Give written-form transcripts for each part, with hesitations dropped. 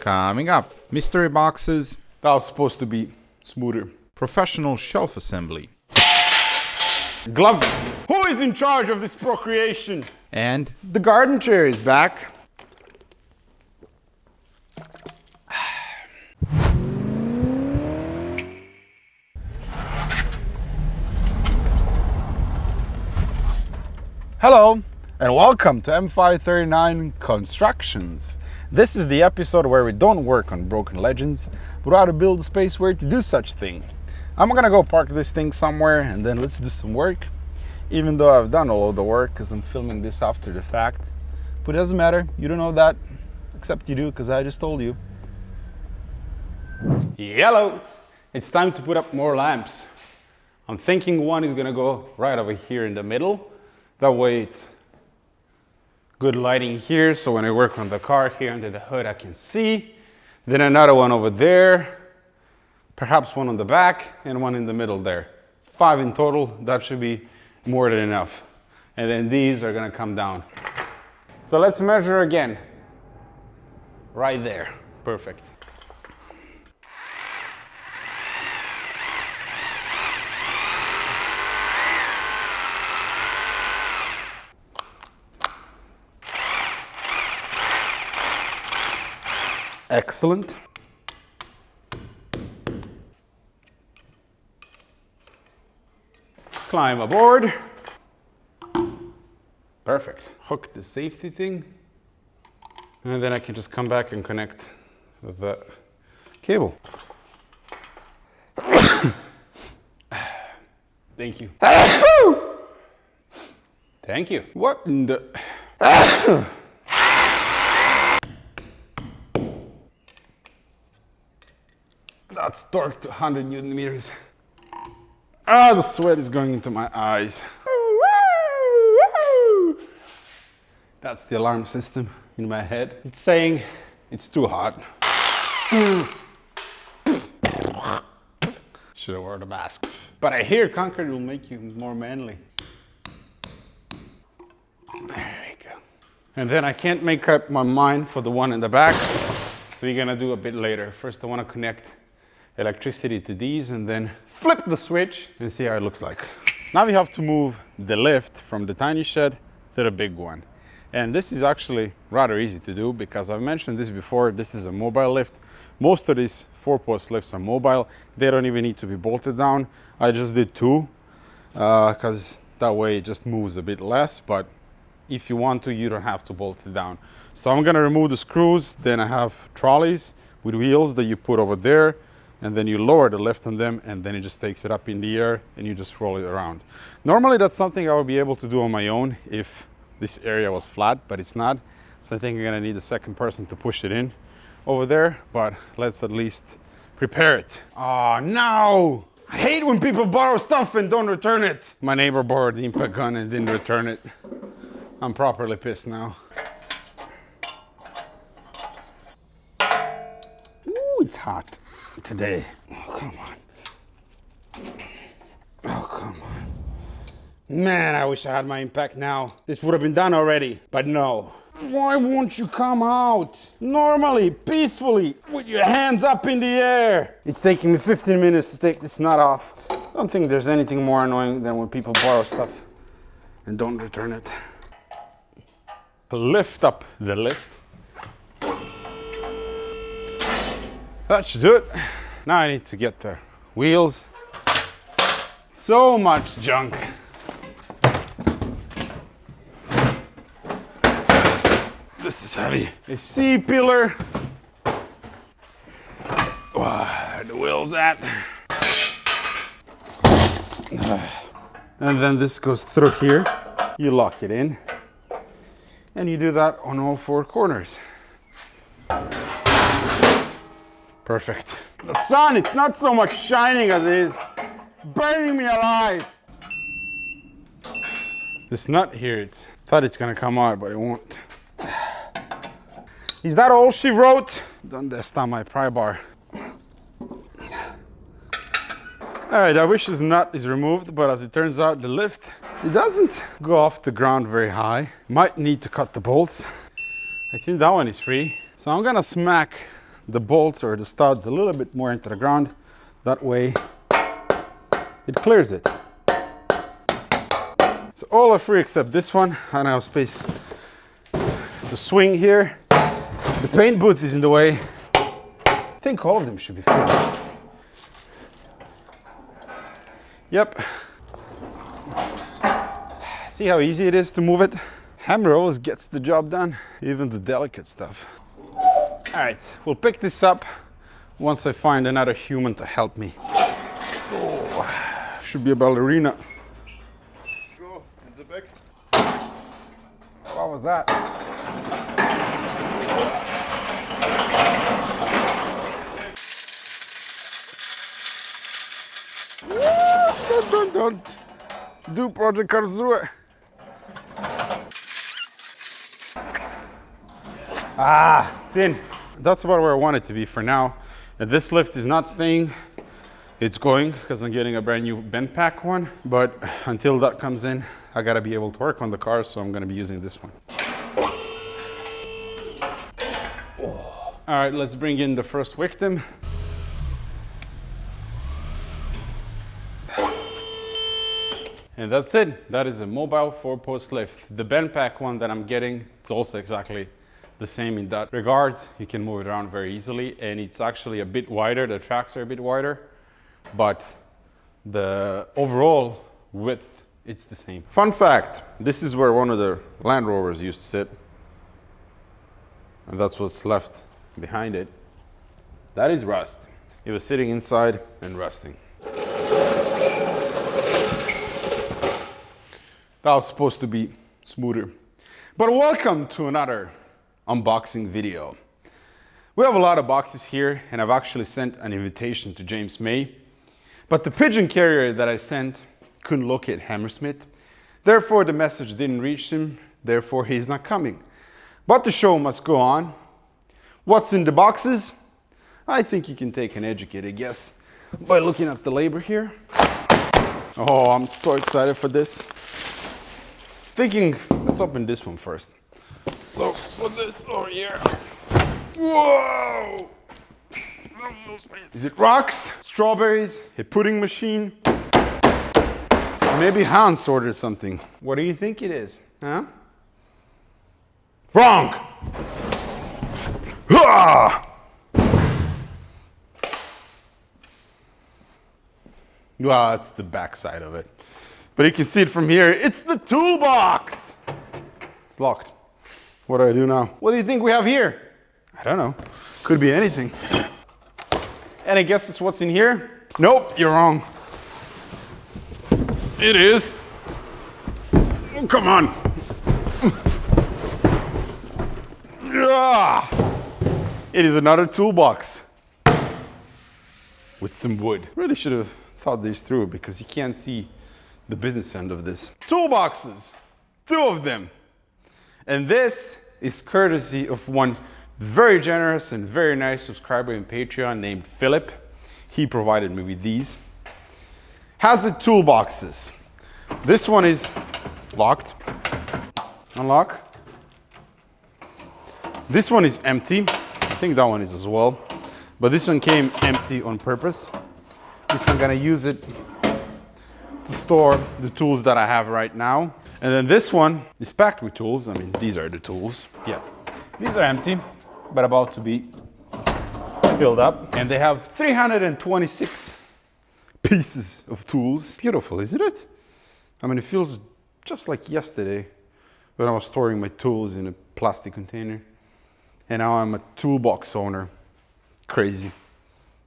Coming up, mystery boxes, That was supposed to be smoother. professional shelf assembly, Glove. Who is in charge of this procreation? and The garden chair is back. Hello and welcome to M539 Constructions. This is the episode where we don't work on broken legends, but rather build a space where to do such thing. I'm gonna go park this thing somewhere and then let's do some work. Even though I've done all of the work because I'm filming this after the fact. But it doesn't matter, you don't know that, except you do because I just told you. Yellow! It's time to put up more lamps. I'm thinking one is gonna go right over here in the middle. That way it's good lighting here, so when I work on the car here under the hood I can see. Then another one over there, perhaps one on the back and one in the middle there. 5 in total, that should be more than enough. And then these are gonna come down. So let's measure again. Right there, perfect. Excellent. Climb aboard. Perfect. Hook the safety thing. And then I can just come back and connect the cable. Thank you. Thank you. What in the... That's torqued to 100 Newton meters. Ah, the sweat is going into my eyes. That's the alarm system in my head. It's saying it's too hot. Should have worn a mask. But I hear concrete will make you more manly. There we go. And then I can't make up my mind for the one in the back. So we're gonna do a bit later. First I wanna connect electricity to these and then flip the switch and see how it looks like. Now we have to move the lift from the tiny shed to the big one. And this is actually rather easy to do because I've mentioned this before. This is a mobile lift. Most of these 4-post lifts are mobile. They don't even need to be bolted down. I just did 2 because that way it just moves a bit less, but if you want to, you don't have to bolt it down. So I'm gonna remove the screws. Then I have trolleys with wheels that you put over there, and then you lower the lift on them, and then it just takes it up in the air and you just roll it around. Normally that's something I would be able to do on my own if this area was flat, but it's not. So I think I'm gonna need a second person to push it in over there, but let's at least prepare it. Oh no! I hate when people borrow stuff and don't return it. My neighbor borrowed the impact gun and didn't return it. I'm properly pissed now. Ooh, it's hot today. Oh, come on. Oh, come on. Man, I wish I had my impact now. This would have been done already, but no. Why won't you come out? Normally, peacefully, with your hands up in the air. It's taking me 15 minutes to take this nut off. I don't think there's anything more annoying than when people borrow stuff and don't return it. Lift up the lift. That should do it. Now I need to get the wheels. So much junk. This is heavy. A C-pillar. Where the wheels at? And then this goes through here. You lock it in. And you do that on all 4 corners. Perfect. The sun, it's not so much shining as it is burning me alive. This nut here, thought it's gonna come out, but it won't. Is that all she wrote? Donde está my pry bar? All right, I wish this nut is removed, but as it turns out, the lift, it doesn't go off the ground very high. Might need to cut the bolts. I think that one is free. So I'm gonna smack the bolts or the studs a little bit more into the ground. That way it clears it. So all are free except this one. I don't have space to swing here. The paint booth is in the way. I think all of them should be free. Yep. See how easy it is to move it? Hammer always gets the job done, even the delicate stuff. All right, we'll pick this up once I find another human to help me. Oh, should be a ballerina. Sure, in the back. What was that? Don't do Project Karlsruhe. Ah, it's in. That's about where I want it to be for now. And this lift is not staying. It's going because I'm getting a brand new bend pack one. But until that comes in, I gotta be able to work on the car, so I'm gonna be using this one. Oh. All right, let's bring in the first victim. And that's it. That is a mobile 4-post lift. The bend pack one that I'm getting, it's also exactly the same in that regards. You can move it around very easily, and it's actually a bit wider. The tracks are a bit wider, but the overall width, it's the same. Fun fact, this is where one of the Land Rovers used to sit, and that's what's left behind it. That is rust. It was sitting inside and rusting. That was supposed to be smoother. But welcome to another unboxing video. We have a lot of boxes here, and I've actually sent an invitation to James May, but the pigeon carrier that I sent couldn't locate Hammersmith. Therefore, the message didn't reach him. Therefore, he's not coming. But the show must go on. What's in the boxes? I think you can take an educated guess by looking at the label here. Oh, I'm so excited for this. Thinking, let's open this one first. So, put this over here. Whoa! Is it rocks, strawberries, a pudding machine? Maybe Hans ordered something. What do you think it is? Huh? Wrong! Ah! Well, that's the back side of it. But you can see it from here. It's the toolbox! It's locked. What do I do now? What do you think we have here? I don't know. Could be anything. Any guesses what's in here? Nope, you're wrong. It is. Oh, come on. It is another toolbox with some wood. Really should have thought this through because you can't see the business end of this. Toolboxes, 2 of them. And this is courtesy of one very generous and very nice subscriber in Patreon named Philip. He provided me with these. Has the toolboxes. This one is locked. Unlock. This one is empty. I think that one is as well. But this one came empty on purpose. This I'm gonna use it to store the tools that I have right now. And then this one is packed with tools. I mean, these are the tools. Yeah, these are empty, but about to be filled up. And they have 326 pieces of tools. Beautiful, isn't it? I mean, it feels just like yesterday when I was storing my tools in a plastic container. And now I'm a toolbox owner. Crazy.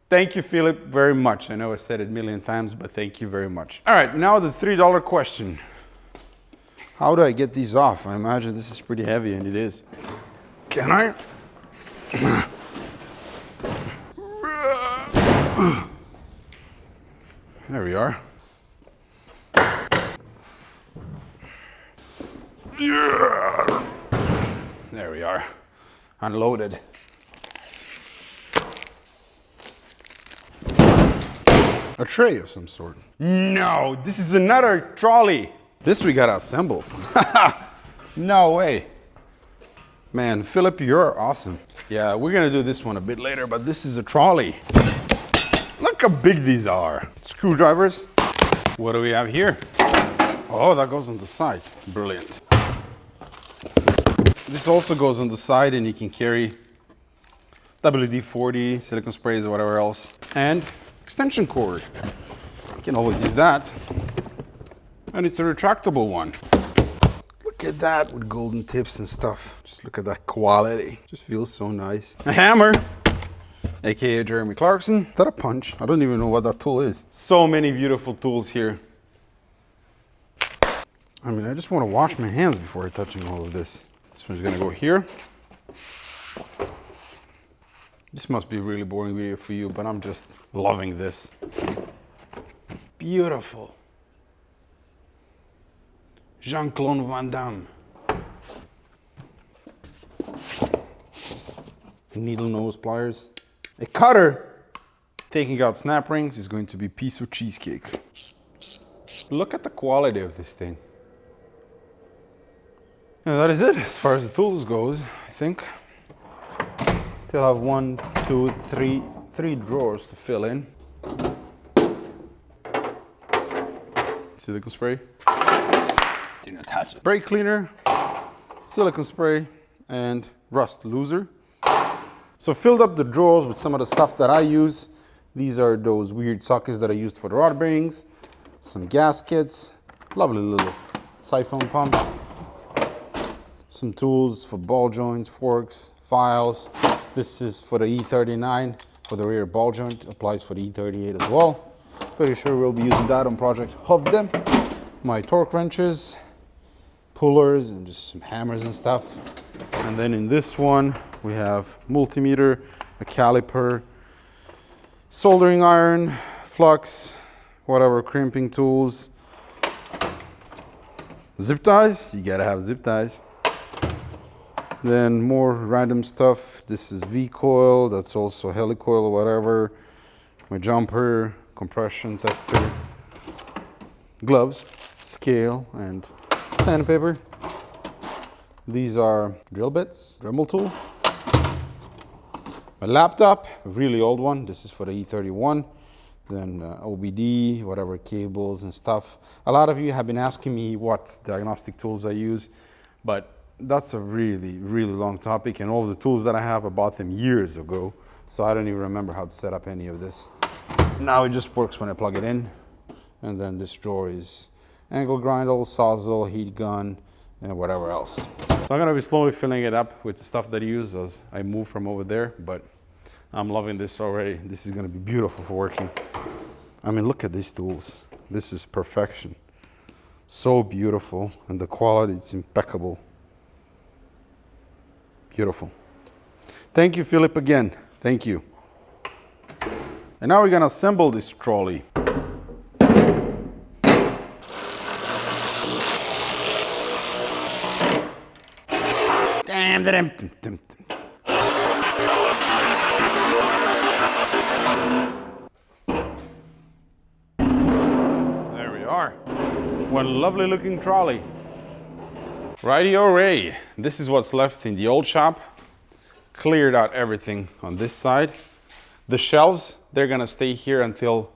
Thank you, Philip, very much. I know I said it a million times, but thank you very much. All right, now the $3 question. How do I get these off? I imagine this is pretty heavy, and it is. Can I? There we are. There we are. Unloaded. A tray of some sort. No, this is another trolley. This we gotta assemble. No way. Man, Philip, you're awesome. Yeah, we're gonna do this one a bit later, but this is a trolley. Look how big these are. Screwdrivers. What do we have here? Oh, that goes on the side. Brilliant. This also goes on the side and you can carry WD-40, silicone sprays, or whatever else. And extension cord. You can always use that. And it's a retractable one. Look at that with golden tips and stuff. Just look at that quality. Just feels so nice. A hammer, aka Jeremy Clarkson. Is that a punch? I don't even know what that tool is. So many beautiful tools here. I mean, I just want to wash my hands before touching all of this. This one's gonna go here. This must be a really boring video for you, but I'm just loving this. Beautiful. Jean-Claude Van Damme. Needle nose pliers. A cutter. Taking out snap rings is going to be a piece of cheesecake. Look at the quality of this thing. And that is it as far as the tools goes, I think. Still have 1, 2, 3 drawers to fill in. Silicone spray. Didn't attach it. Brake cleaner, silicone spray, and rust loser. So filled up the drawers with some of the stuff that I use. These are those weird sockets that I used for the rod bearings. Some gaskets, lovely little siphon pump. Some tools for ball joints, forks, files. This is for the E39 for the rear ball joint. Applies for the E38 as well. Pretty sure we'll be using that on Project Hovde. My torque wrenches, pullers, and just some hammers and stuff. And then in this one, we have multimeter, a caliper, soldering iron, flux, whatever, crimping tools, zip ties. You gotta have zip ties. Then more random stuff. This is V-coil, that's also helicoil or whatever. My jumper, compression tester, gloves, scale, and sandpaper. These are drill bits, Dremel tool. My laptop, a really old one. This is for the E31. Then OBD, whatever cables and stuff. A lot of you have been asking me what diagnostic tools I use, but that's a really, really long topic, and all the tools that I have, I bought them years ago, so I don't even remember how to set up any of this. Now it just works when I plug it in. And then this drawer is angle grindle, sawzall, heat gun, and whatever else. So I'm gonna be slowly filling it up with the stuff that I use as I move from over there, but I'm loving this already. This is gonna be beautiful for working. I mean, look at these tools. This is perfection. So beautiful, and the quality is impeccable. Beautiful. Thank you, Philip, again. Thank you. And now we're gonna assemble this trolley. Damn. There we are. One lovely looking trolley. Righty-o Ray. This is what's left in the old shop. Cleared out everything on this side. The shelves, they're gonna stay here until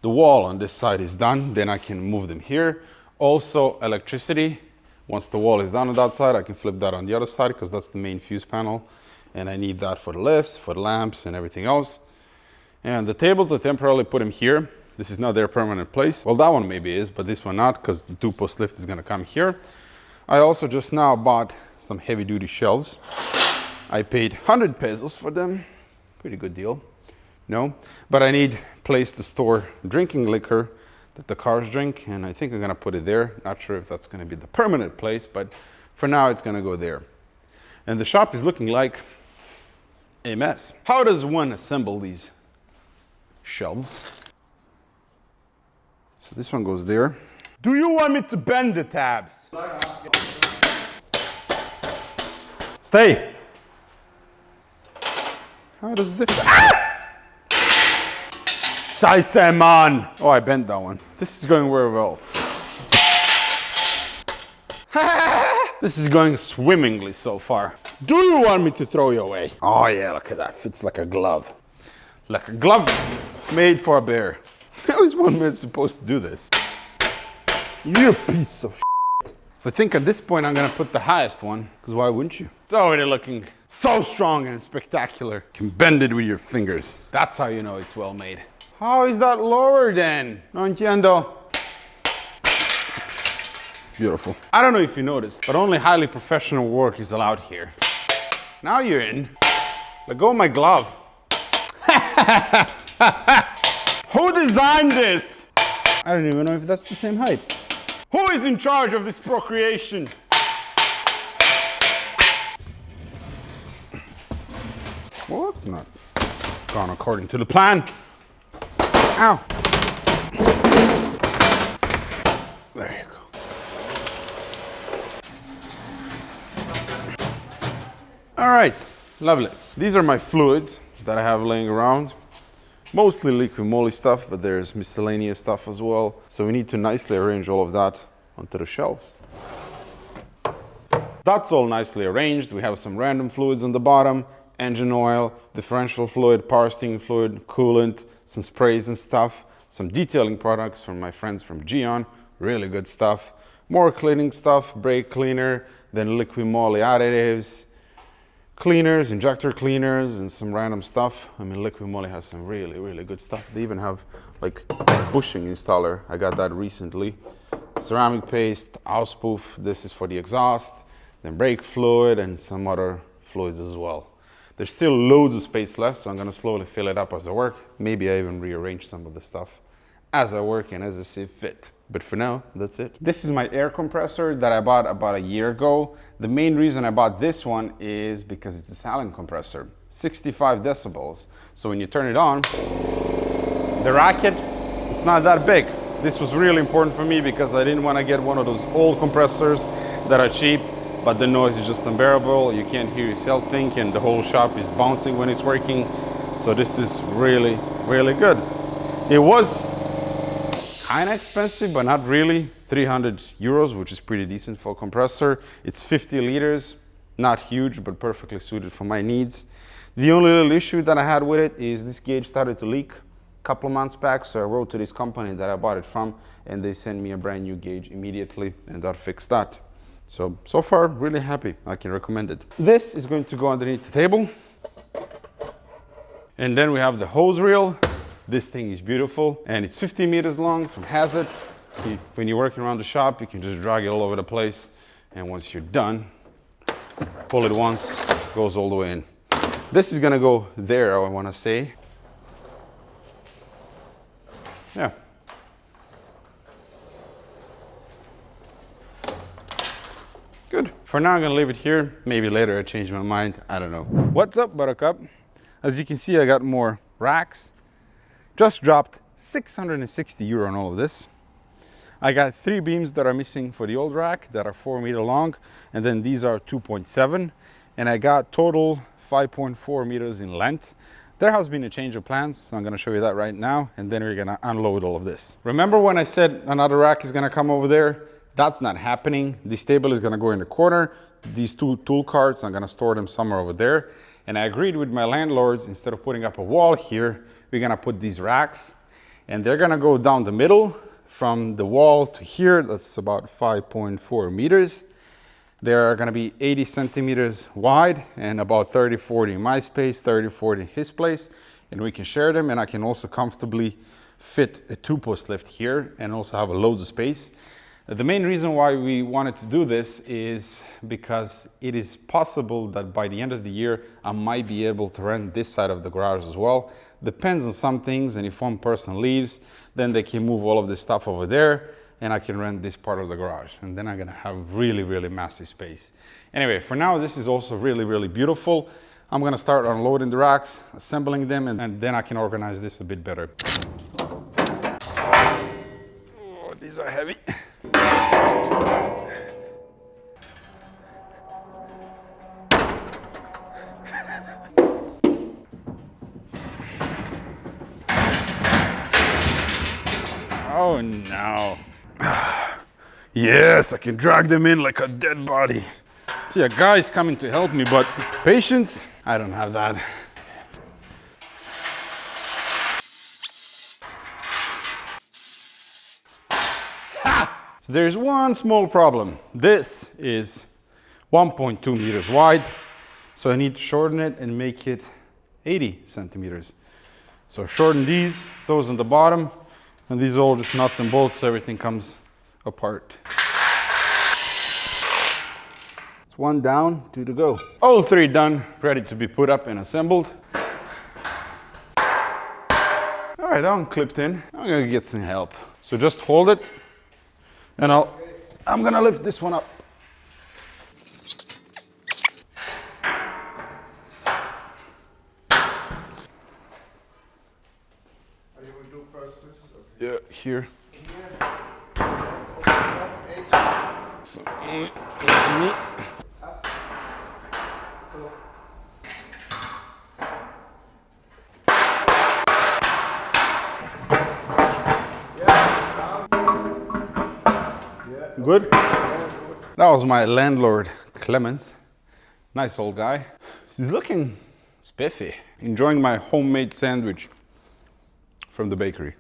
the wall on this side is done. Then I can move them here. Also electricity. Once the wall is done on that side, I can flip that on the other side because that's the main fuse panel. And I need that for the lifts, for the lamps, and everything else. And the tables, I temporarily put them here. This is not their permanent place. Well, that one maybe is, but this one not, because the 2-post lift is gonna come here. I also just now bought some heavy duty shelves. I paid 100 pesos for them. Pretty good deal. No, but I need a place to store drinking liquor that the cars drink, and I think I'm gonna put it there. Not sure if that's gonna be the permanent place, but for now it's gonna go there. And the shop is looking like a mess. How does one assemble these shelves? So this one goes there. Do you want me to bend the tabs? Stay. How does this? Ah! Scheiße, man. Oh, I bent that one. This is going very well. This is going swimmingly so far. Do you want me to throw you away? Oh yeah, look at that. Fits like a glove. Like a glove made for a bear. How is one man supposed to do this? You piece of shit. So I think at this point I'm gonna put the highest one, because why wouldn't you? It's already looking so strong and spectacular. You can bend it with your fingers. That's how you know it's well made. How is that lower then? No entiendo. Beautiful. I don't know if you noticed, but only highly professional work is allowed here. Now you're in. Let go of my glove. Who designed this? I don't even know if that's the same height. Who is in charge of this procreation? Well, it's not gone according to the plan. Ow. There you go. All right, lovely. These are my fluids that I have laying around. Mostly liquid moly stuff, but there's miscellaneous stuff as well. So we need to nicely arrange all of that onto the shelves. That's all nicely arranged. We have some random fluids on the bottom, engine oil, differential fluid, power steering fluid, coolant, some sprays and stuff, some detailing products from my friends from Geon, really good stuff. More cleaning stuff, brake cleaner, then liquid moly additives, cleaners, injector cleaners, and some random stuff. I mean, liquid moly has some really, really good stuff. They even have like a bushing installer. I got that recently. Ceramic paste, auspuff, this is for the exhaust, then brake fluid and some other fluids as well. There's still loads of space left, so I'm gonna slowly fill it up as I work. Maybe I even rearrange some of the stuff as I work and as I see fit. But for now, that's it. This is my air compressor that I bought about a year ago. The main reason I bought this one is because it's a silent compressor, 65 decibels. So when you turn it on, the racket, it's not that big. This was really important for me because I didn't want to get one of those old compressors that are cheap, but the noise is just unbearable. You can't hear yourself think, and the whole shop is bouncing when it's working. So this is really, really good. It was kind of expensive, but not really. 300 euros, which is pretty decent for a compressor. It's 50 liters, not huge, but perfectly suited for my needs. The only little issue that I had with it is this gauge started to leak a couple of months back, so I wrote to this company that I bought it from, and they sent me a brand new gauge immediately, and that fixed that. So far, really happy. I can recommend it. This is going to go underneath the table. And then we have the hose reel. This thing is beautiful, and it's 50 meters long from Hazard. When you're working around the shop, you can just drag it all over the place, and once you're done, pull it once, goes all the way in. This is gonna go there, I wanna say. Yeah. Good. For now, I'm gonna leave it here. Maybe later I change my mind, I don't know. What's up, Buttercup? As you can see, I got more racks. Just dropped 660 euro on all of this. I got 3 beams that are missing for the old rack that are 4 meter long, and then these are 2.7, and I got total 5.4 meters in length. There has been a change of plans, so I'm gonna show you that right now, and then we're gonna unload all of this. Remember when I said another rack is gonna come over there? That's not happening. This table is gonna go in the corner. These 2 tool carts, I'm gonna store them somewhere over there. And I agreed with my landlords, instead of putting up a wall here, we're gonna put these racks, and they're gonna go down the middle from the wall to here. That's about 5.4 meters. They're gonna be 80 centimeters wide and about 30-40 in my space, 30-40 in his place, and we can share them, and I can also comfortably fit a 2-post lift here and also have a loads of space. The main reason why we wanted to do this is because it is possible that by the end of the year, I might be able to rent this side of the garage as well. Depends on some things, and if one person leaves, then they can move all of this stuff over there, and I can rent this part of the garage. And then I'm gonna have really, really massive space. Anyway, for now, this is also really, really beautiful. I'm gonna start unloading the racks, assembling them, and then I can organize this a bit better. Oh, these are heavy. Oh no. Yes, I can drag them in like a dead body. See, a guy's coming to help me, but patience, I don't have that. Ha! So there's one small problem. This is 1.2 meters wide, so I need to shorten it and make it 80 centimeters. So shorten these, those on the bottom, and these are all just nuts and bolts, so everything comes apart. It's one down, two to go. All three done, ready to be put up and assembled. All right, that one clipped in. I'm gonna get some help. So just hold it, and I'm gonna lift this one up. Yeah, here. So, me. Good? That was my landlord, Clemens. Nice old guy. He's looking spiffy. Enjoying my homemade sandwich from the bakery.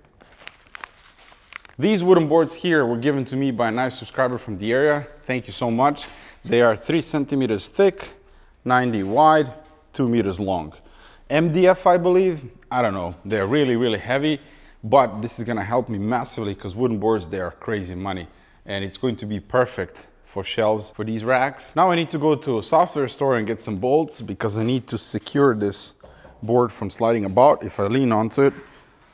These wooden boards here were given to me by a nice subscriber from the area. Thank you so much. They are 3 centimeters thick, 90 wide, 2 meters long. MDF, I believe. I don't know. They're really, really heavy, but this is gonna help me massively because wooden boards, they are crazy money. And it's going to be perfect for shelves for these racks. Now I need to go to a software store and get some bolts because I need to secure this board from sliding about. If I lean onto it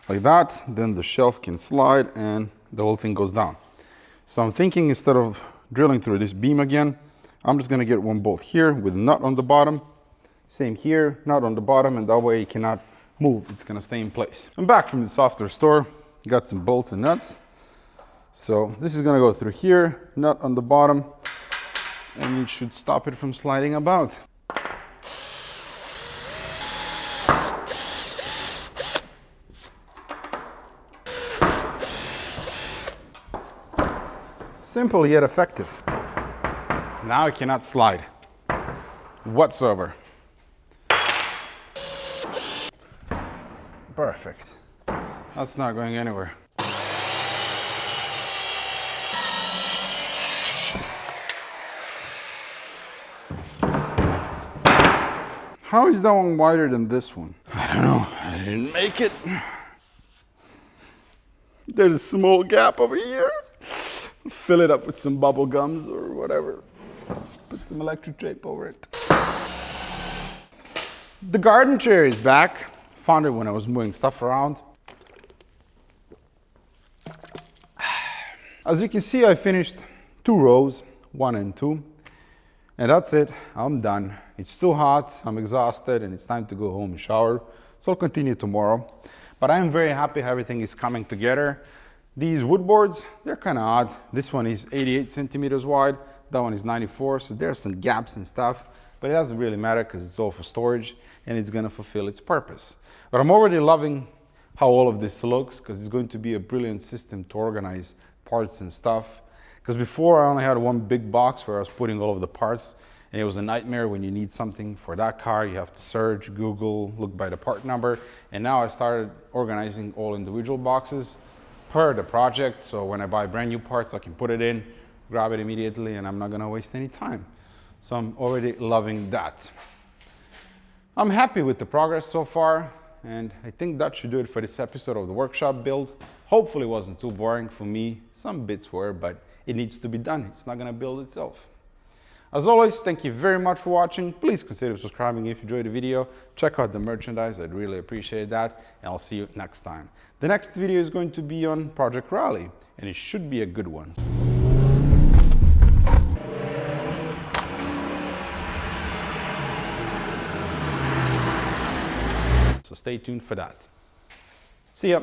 like that, then the shelf can slide and the whole thing goes down. So I'm thinking instead of drilling through this beam again, I'm just gonna get one bolt here with a nut on the bottom. Same here, nut on the bottom, and that way it cannot move. It's gonna stay in place. I'm back from the software store. Got some bolts and nuts. So this is gonna go through here, nut on the bottom, and it should stop it from sliding about. Simple yet effective. Now it cannot slide whatsoever. Perfect. That's not going anywhere. How is that one wider than this one? I don't know. I didn't make it. There's a small gap over here. Fill it up with some bubble gums or whatever. Put some electric tape over it. The garden chair is back. Found it when I was moving stuff around. As you can see, I finished 2 rows, 1 and 2. And that's it, I'm done. It's too hot, I'm exhausted, and it's time to go home and shower. So I'll continue tomorrow. But I'm very happy how everything is coming together. These wood boards, they're kind of odd. This one is 88 centimeters wide, that one is 94, so there's some gaps and stuff, but it doesn't really matter because it's all for storage and it's gonna fulfill its purpose. But I'm already loving how all of this looks because it's going to be a brilliant system to organize parts and stuff. Because before I only had one big box where I was putting all of the parts, and it was a nightmare when you need something for that car. You have to search, Google, look by the part number. And now I started organizing all individual boxes per the project. So when I buy brand new parts, I can put it in, grab it immediately, and I'm not gonna waste any time. So I'm already loving that. I'm happy with the progress so far, and I think that should do it for this episode of the workshop build. Hopefully it wasn't too boring for me. Some bits were, but it needs to be done. It's not gonna build itself. As always, thank you very much for watching. Please consider subscribing if you enjoyed the video. Check out the merchandise, I'd really appreciate that. And I'll see you next time. The next video is going to be on Project Raleigh, and it should be a good one. So stay tuned for that. See ya.